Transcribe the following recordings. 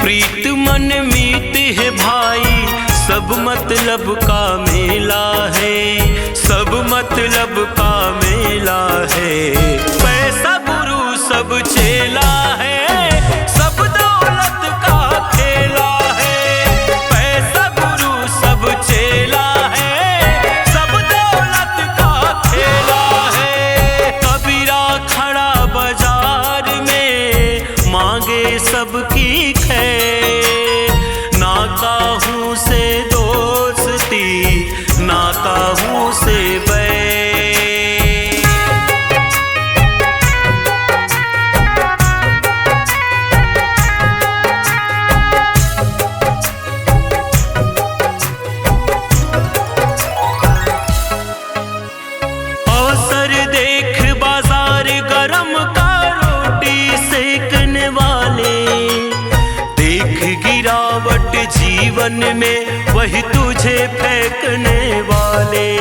प्रीत मन मीत है भाई, सब मतलब का मेला है, सब मतलब का मेला है। पैसा गुरु सब चेला है, सब दौलत का खेला है। पैसा गुरु सब चेला है, सब दौलत का खेला है। कबीरा खड़ा बाजार में मांगे सबकी खैर, ना काहू से दोस्ती ना काहू से बैर। अवसर देख बाजार गरम का रोटी सेकने वाले, देख गिरावट जीवन में वही तुझे फेंकने वाले।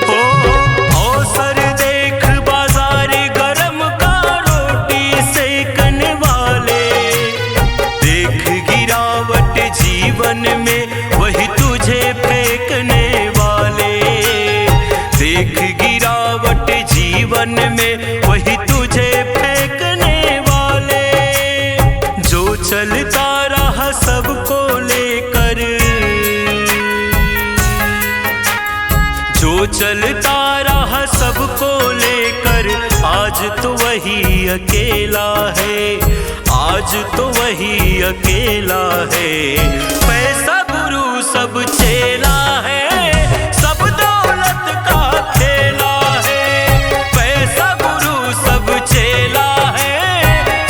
हो अवसर देख बाजार गरम का रोटी सेकने वाले, देख गिरावट जीवन में वही तुझे फेंकने वाले। देख गिरावट जीवन में वही तुझे फेंकने वाले। जो चलता रहा सबको लेकर, जो चलता रहा सबको लेकर, आज तो वही अकेला है, आज तो वही अकेला है। पैसा गुरु सब चेला है, सब दौलत का खेला है। पैसा गुरु सब चेला है,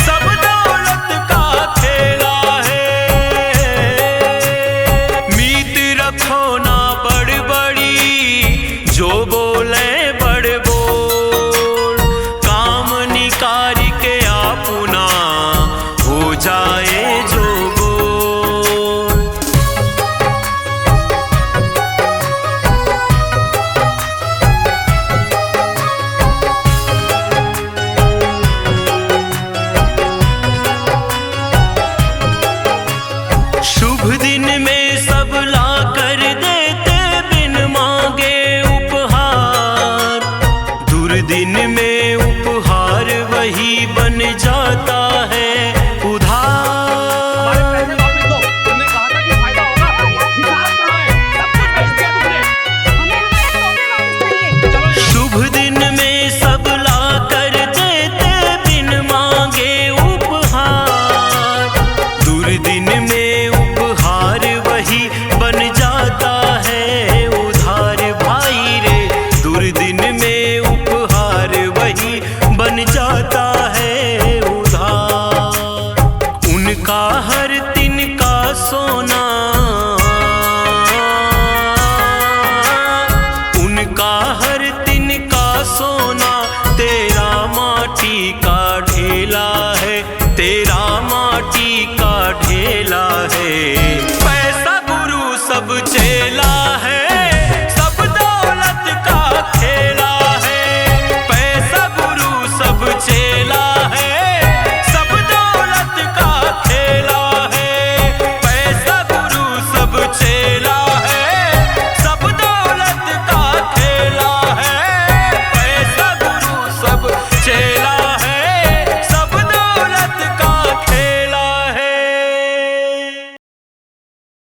सब दौलत का खेला है। मीत रखो ना बड़ बड़ी, जो बोले बड़ बोल, काम निकारी के आपुना हो जाए जो बोल। शुभ दिन में सब ला कर देते बिन मांगे उपहार, दुर्दिन में उपहार वही बन जाता है